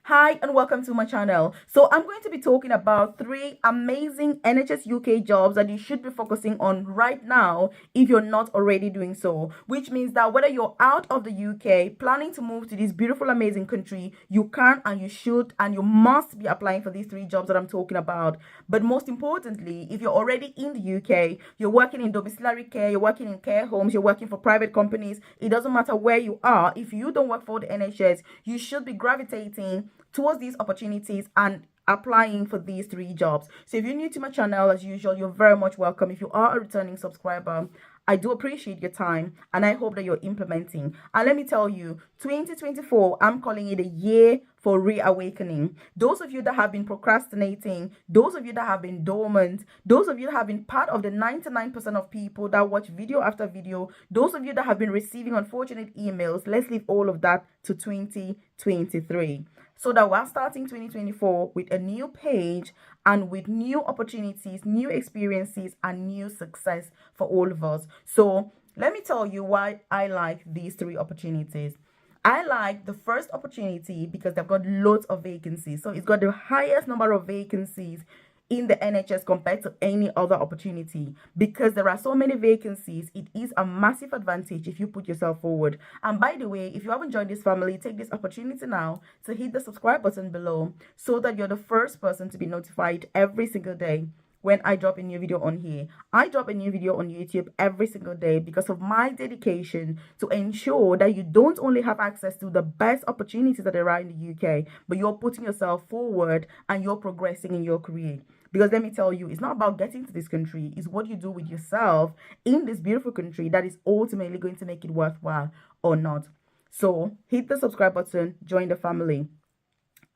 Hi and welcome to my channel. So I'm going to be talking about 3 amazing NHS UK jobs that you should be focusing on right now if you're not already doing so. Which means that whether you're out of the UK planning to move to this beautiful amazing country, you can and you should and you must be applying for these 3 jobs that I'm talking about. But most importantly, if you're already in the UK, you're working in domiciliary care, you're working in care homes, you're working for private companies, it doesn't matter where you are. If you don't work for the NHS, you should be gravitating towards these opportunities and applying for these 3 jobs. So if you're new to my channel, as usual, you're very much welcome. If you are a returning subscriber, I do appreciate your time and I hope that you're implementing. And let me tell you, 2024, I'm calling it a year for reawakening. Those of you that have been procrastinating, those of you that have been dormant, those of you that have been part of the 99% of people that watch video after video, those of you that have been receiving unfortunate emails, let's leave all of that to 2023. So that we're starting 2024 with a new page and with new opportunities, new experiences, and new success for all of us. So let me tell you why I like these 3 opportunities. I like the first opportunity because they've got loads of vacancies. So it's got the highest number of vacancies in the NHS compared to any other opportunity. Because there are so many vacancies, it is a massive advantage if you put yourself forward. And by the way, if you haven't joined this family, take this opportunity now to hit the subscribe button below so that you're the first person to be notified every single day when I drop a new video on here. I drop a new video on YouTube every single day because of my dedication to ensure that you don't only have access to the best opportunities that are in the UK, but you're putting yourself forward and you're progressing in your career. Because let me tell you, it's not about getting to this country, it's what you do with yourself in this beautiful country that is ultimately going to make it worthwhile or not. So hit the subscribe button, join the family.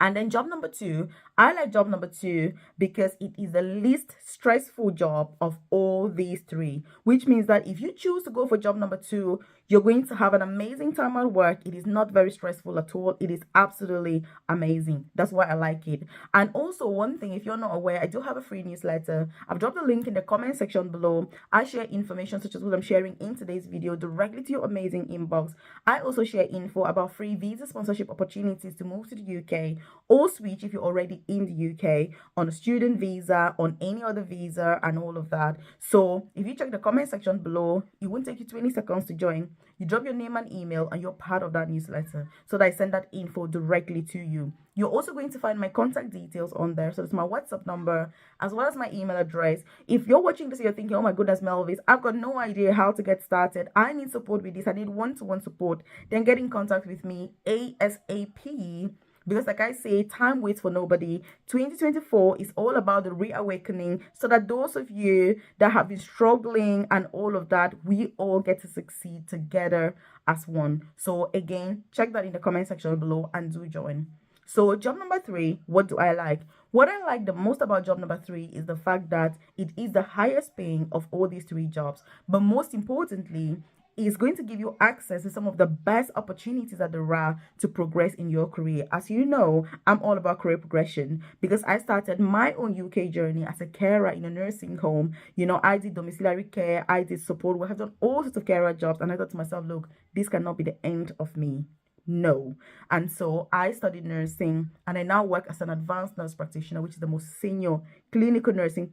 And then job number 2, I like job number 2 because it is the least stressful job of all these 3, which means that if you choose to go for job number 2, you're going to have an amazing time at work. It is not very stressful at all. It is absolutely amazing. That's why I like it. And also one thing, if you're not aware, I do have a free newsletter. I've dropped a link in the comment section below. I share information such as what I'm sharing in today's video directly to your amazing inbox. I also share info about free visa sponsorship opportunities to move to the UK or switch if you're already in the UK on a student visa, on any other visa, and all of that. So if you check the comment section below, it won't take you 20 seconds to join. You drop your name and email and you're part of that newsletter so that I send that info directly to you. You're also going to find my contact details on there. So it's my WhatsApp number as well as my email address. If you're watching this, you're thinking, oh my goodness, Melvis, I've got no idea how to get started. I need support with this. I need one-to-one support. Then get in contact with me ASAP. Because like I say, time waits for nobody. 2024 is all about the reawakening so that those of you that have been struggling and all of that, we all get to succeed together as one. So again, check that in the comment section below and do join. So job number 3, what do I like? What I like the most about job number 3 is the fact that it is the highest paying of all these 3 jobs. But most importantly, is going to give you access to some of the best opportunities that there are to progress in your career. As you know, I'm all about career progression because I started my own UK journey as a carer in a nursing home. You know, I did domiciliary care, I did support work, I've done all sorts of carer jobs, and I thought to myself, look, this cannot be the end of me. No. And so I studied nursing and I now work as an advanced nurse practitioner, which is the most senior clinical nursing,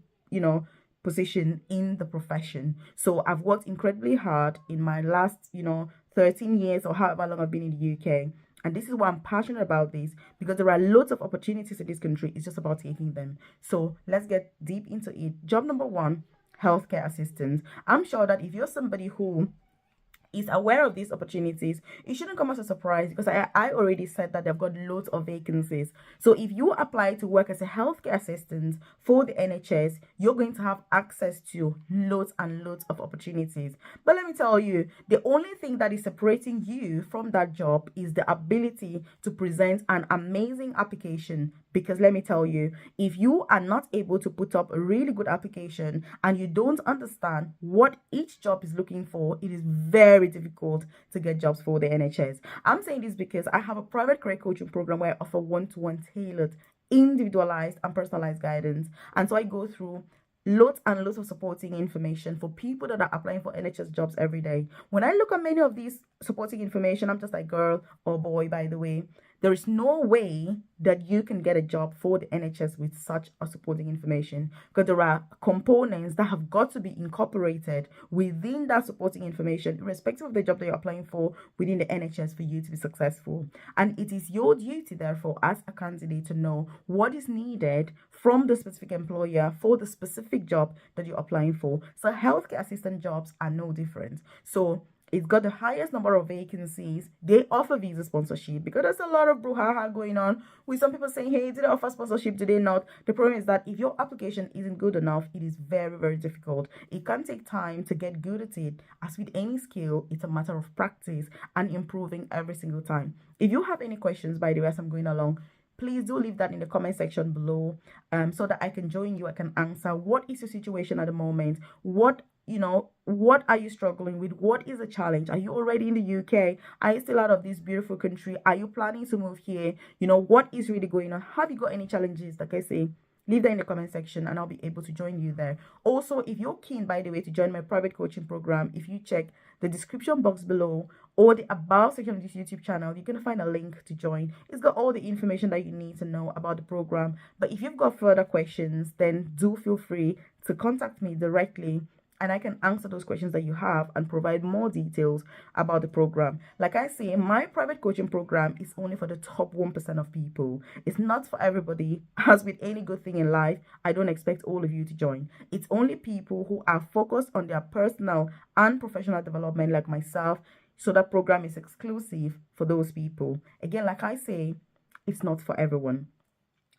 position in the profession. So I've worked incredibly hard in my last 13 years or however long I've been in the UK, and this is why I'm passionate about this, because there are loads of opportunities in this country. It's just about taking them. So let's get deep into it. Job number 1, healthcare assistant. I'm sure that if you're somebody who is aware of these opportunities, it shouldn't come as a surprise because I already said that they've got loads of vacancies. So if you apply to work as a healthcare assistant for the NHS, you're going to have access to loads and loads of opportunities. But let me tell you, the only thing that is separating you from that job is the ability to present an amazing application. Because let me tell you, if you are not able to put up a really good application and you don't understand what each job is looking for, it is very difficult to get jobs for the NHS. I'm saying this because I have a private career coaching program where I offer one-to-one tailored, individualized and personalized guidance. And so I go through loads and loads of supporting information for people that are applying for NHS jobs every day. When I look at many of these supporting information, I'm just like, girl or boy, by the way, There is no way that you can get a job for the NHS with such a supporting information, because there are components that have got to be incorporated within that supporting information, irrespective of the job that you're applying for within the NHS, for you to be successful. And it is your duty, therefore, as a candidate, to know what is needed from the specific employer for the specific job that you're applying for. So healthcare assistant jobs are no different. So it's got the highest number of vacancies. They offer visa sponsorship, because there's a lot of brouhaha going on with some people saying, hey, do they offer sponsorship, do they not? The problem is that if your application isn't good enough, it is very, very difficult. It can take time to get good at it. As with any skill, it's a matter of practice and improving every single time. If you have any questions, by the way, as I'm going along, please do leave that in the comment section below, so that I can join you. I can answer. What is your situation at the moment? What are you struggling with? What is the challenge? Are you already in the UK? Are you still out of this beautiful country? Are you planning to move here? What is really going on? Have you got any challenges? Like I say, leave that in the comment section and I'll be able to join you there. Also, if you're keen, by the way, to join my private coaching program, if you check the description box below or the about section of this YouTube channel, you're going to find a link to join. It's got all the information that you need to know about the program. But if you've got further questions, then do feel free to contact me directly, and I can answer those questions that you have and provide more details about the program. Like I say, my private coaching program is only for the top 1% of people. It's not for everybody. As with any good thing in life, I don't expect all of you to join. It's only people who are focused on their personal and professional development, like myself. So that program is exclusive for those people. Again, like I say, it's not for everyone.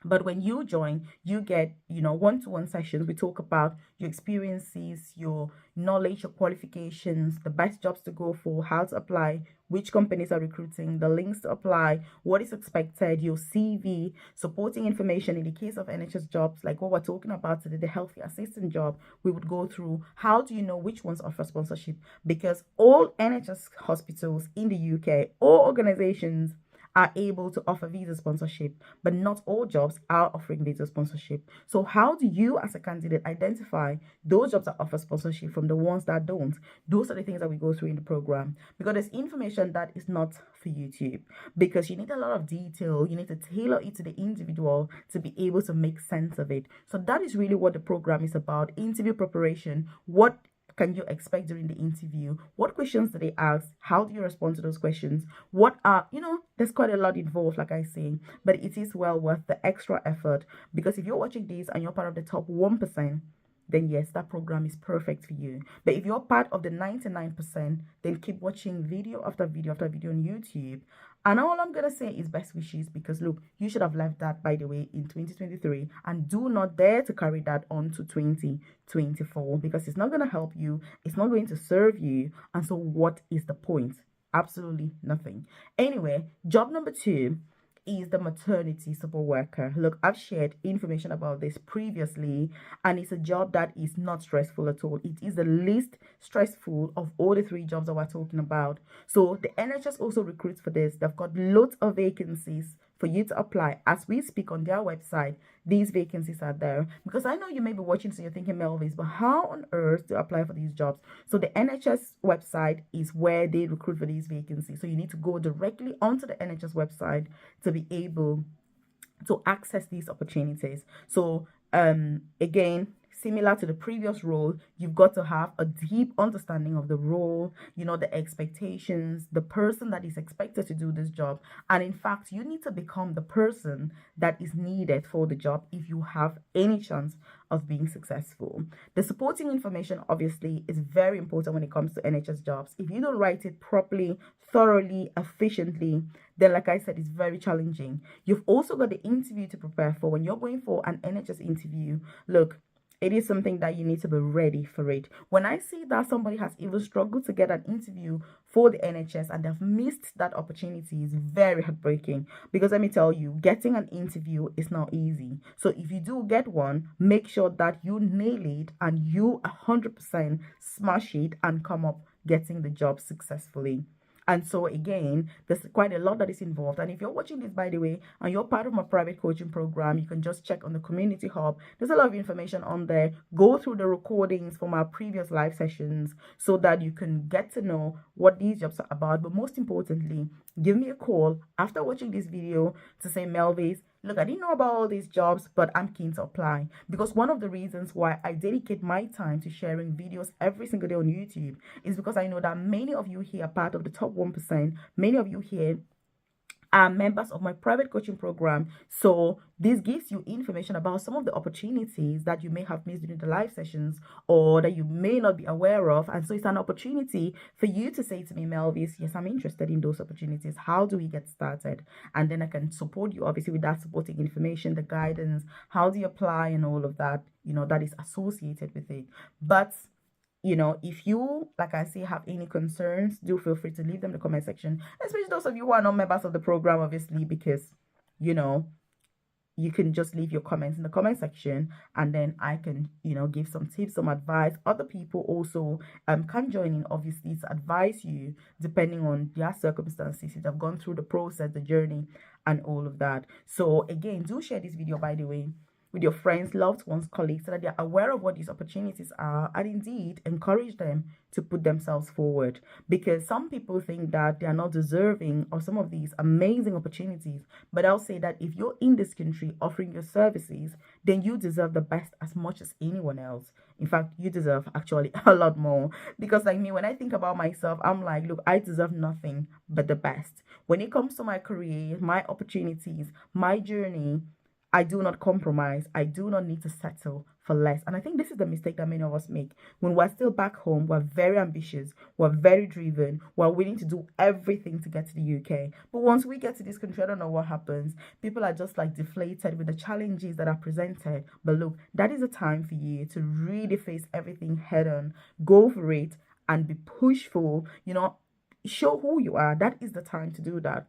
But when you join, you get, one-to-one sessions. We talk about your experiences, your knowledge, your qualifications, the best jobs to go for, how to apply, which companies are recruiting, the links to apply, what is expected, your CV, supporting information in the case of NHS jobs, like what we're talking about today, the healthcare assistant job. We would go through, how do you know which ones offer sponsorship? Because all NHS hospitals in the UK, all organizations, are able to offer visa sponsorship, but not all jobs are offering visa sponsorship. So how do you as a candidate identify those jobs that offer sponsorship from the ones that don't? Those are the things that we go through in the program, because there's information that is not for YouTube, because you need a lot of detail. You need to tailor it to the individual to be able to make sense of it. So that is really what the program is about. Interview preparation. What can you expect during the interview? What questions do they ask? How do you respond to those questions? There's quite a lot involved, like I say, but it is well worth the extra effort, because if you're watching this and you're part of the top 1%, then yes, that program is perfect for you. But if you're part of the 99%, then keep watching video after video after video on YouTube. And all I'm going to say is best wishes, because look, you should have left that, by the way, in 2023, and do not dare to carry that on to 2024, because it's not going to help you. It's not going to serve you. And so what is the point? Absolutely nothing. Anyway, job number 2 is the maternity support worker. Look, I've shared information about this previously, and it's a job that is not stressful at all. It is the least stressful of all the 3 jobs that we're talking about. So the NHS also recruits for this. They've got loads of vacancies for you to apply. As we speak on their website, these vacancies are there. Because I know you may be watching, so you're thinking, Melvis, but how on earth to apply for these jobs? So the NHS website is where they recruit for these vacancies. So you need to go directly onto the NHS website to be able to access these opportunities. So again, similar to the previous role, you've got to have a deep understanding of the role, the expectations, the person that is expected to do this job. And in fact, you need to become the person that is needed for the job if you have any chance of being successful. The supporting information, obviously, is very important when it comes to NHS jobs. If you don't write it properly, thoroughly, efficiently, then like I said, it's very challenging. You've also got the interview to prepare for. When you're going for an NHS interview, look, it is something that you need to be ready for it. When I see that somebody has even struggled to get an interview for the NHS and they've missed that opportunity, is very heartbreaking. Because let me tell you, getting an interview is not easy. So if you do get one, make sure that you nail it and you 100% smash it and come up getting the job successfully. And so again, there's quite a lot that is involved. And if you're watching this, by the way, and you're part of my private coaching program, you can just check on the community hub. There's a lot of information on there. Go through the recordings from our previous live sessions so that you can get to know what these jobs are about. But most importantly, give me a call after watching this video to say, Melvis, look, I didn't know about all these jobs, but I'm keen to apply. Because one of the reasons why I dedicate my time to sharing videos every single day on YouTube is because I know that many of you here are part of the top 1%. Many of you here are members of my private coaching program. So this gives you information about some of the opportunities that you may have missed during the live sessions or that you may not be aware of. And so it's an opportunity for you to say to me, Melvis, yes, I'm interested in those opportunities. How do we get started? And then I can support you obviously with that supporting information, the guidance, how do you apply and all of that, that is associated with it. But if you, like I say, have any concerns, do feel free to leave them in the comment section, especially those of you who are not members of the program, obviously, because, you can just leave your comments in the comment section and then I can, give some tips, some advice. Other people also can join in, obviously, to advise you depending on their circumstances, if they've gone through the process, the journey, and all of that. So again, do share this video, by the way, with your friends, loved ones, colleagues, so that they're aware of what these opportunities are, and indeed encourage them to put themselves forward. Because some people think that they are not deserving of some of these amazing opportunities, but I'll say that if you're in this country offering your services, then you deserve the best as much as anyone else. In fact, you deserve actually a lot more. Because like me, when I think about myself, I'm like, look, I deserve nothing but the best. When it comes to my career, my opportunities, my journey, I do not compromise. I do not need to settle for less. And I think this is the mistake that many of us make. When we're still back home, we're very ambitious, we're very driven, we're willing to do everything to get to the UK. But once we get to this country, I don't know what happens. People are just like deflated with the challenges that are presented. But look, that is a time for you to really face everything head on. Go for it and be pushful, show who you are. That is the time to do that,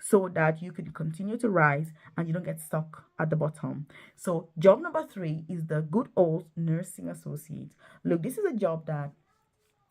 so that you can continue to rise and you don't get stuck at the bottom. So job number 3 is the good old nursing associate. Look, this is a job that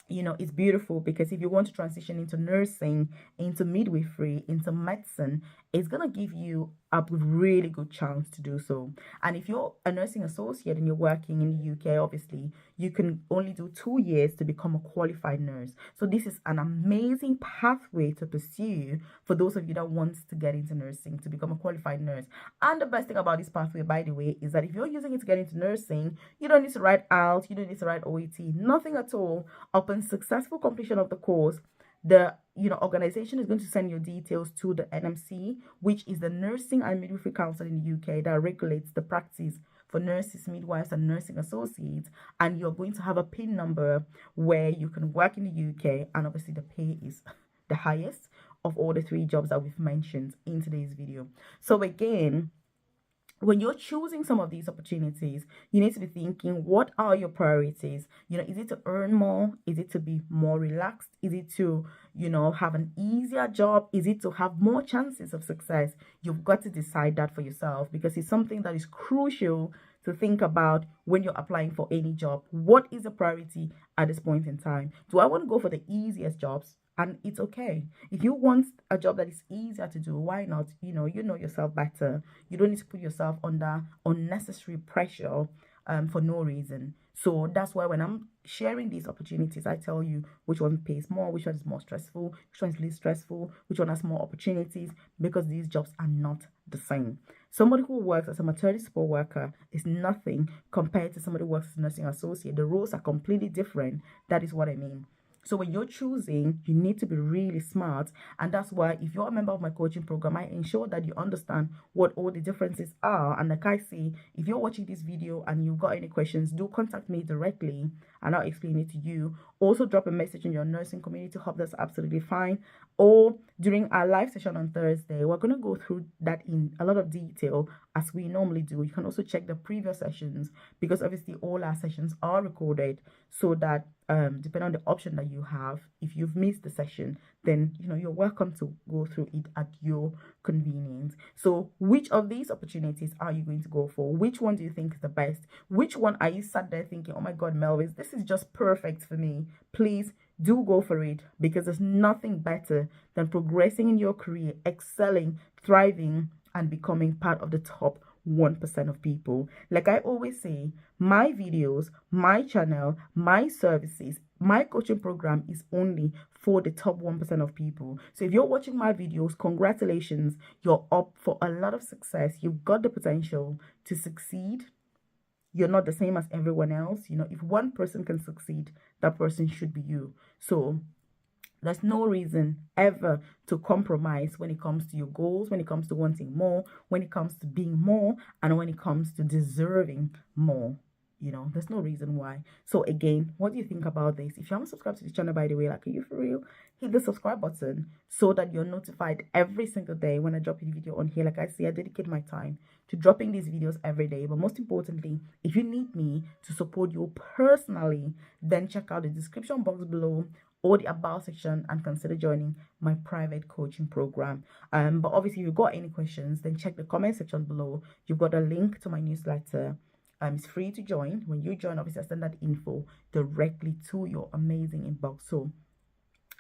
it's beautiful, because if you want to transition into nursing, into midwifery, into medicine, it's going to give you a really good chance to do so. And if you're a nursing associate and you're working in the UK, obviously, you can only do 2 years to become a qualified nurse. So this is an amazing pathway to pursue for those of you that want to get into nursing, to become a qualified nurse. And the best thing about this pathway, by the way, is that if you're using it to get into nursing, you don't need to write out, you don't need to write OET, nothing at all. Upon successful completion of the course, the organization is going to send your details to the NMC, which is the Nursing and Midwifery Council in the UK that regulates the practice for nurses, midwives, and nursing associates. And you're going to have a PIN number where you can work in the UK, and obviously the pay is the highest of all the 3 jobs that we've mentioned in today's video. So again, when you're choosing some of these opportunities, you need to be thinking, what are your priorities? Is it to earn more? Is it to be more relaxed? Is it to, have an easier job? Is it to have more chances of success? You've got to decide that for yourself, because it's something that is crucial to think about when you're applying for any job. What is the priority at this point in time? Do I want to go for the easiest jobs? And it's okay. If you want a job that is easier to do, why not? You know yourself better. You don't need to put yourself under unnecessary pressure for no reason. So that's why when I'm sharing these opportunities, I tell you which one pays more, which one is more stressful, which one is less stressful, which one has more opportunities, because these jobs are not the same. Somebody who works as a maternity support worker is nothing compared to somebody who works as a nursing associate. The roles are completely different. That is what I mean. So when you're choosing, you need to be really smart. And that's why if you're a member of my coaching program, I ensure that you understand what all the differences are. And like I say, if you're watching this video and you've got any questions, do contact me directly and I'll explain it to you. Also drop a message in your nursing community hub. That's absolutely fine. Or during our live session on Thursday, we're going to go through that in a lot of detail as we normally do. You can also check the previous sessions, because obviously all our sessions are recorded, so that depending on the option that you have, if you've missed the session, then you're welcome to go through it at your convenience. So which of these opportunities are you going to go for? Which one do you think is the best? Which one are you sat there thinking, oh my god, Melvis, this is just perfect for me? Please do go for it, because there's nothing better than progressing in your career, excelling, thriving, and becoming part of the top 1% of people. Like I always say, my videos, my channel, my services, my coaching program is only for the top 1% of people. So if you're watching my videos, congratulations, you're up for a lot of success. You've got the potential to succeed. You're not the same as everyone else. You know, if one person can succeed, that person should be you. So there's no reason ever to compromise when it comes to your goals, when it comes to wanting more, when it comes to being more, and when it comes to deserving more. You know, there's no reason why. So again, what do you think about this? If you haven't subscribed to the channel, by the way, like, are you for real? Hit the subscribe button so that you're notified every single day when I drop a video on here. Like I say, I dedicate my time to dropping these videos every day. But most importantly, if you need me to support you personally, then check out the description box below or the about section and consider joining my private coaching program. But obviously, if you've got any questions, then check the comment section below. You've got a link to my newsletter. It's free to join. When you join, obviously I send that info directly to your amazing inbox. So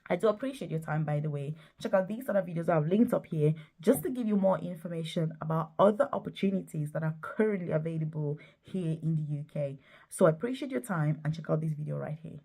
I do appreciate your time, by the way. Check out these other videos I've linked up here just to give you more information about other opportunities that are currently available here in the UK. So I appreciate your time, and check out this video right here.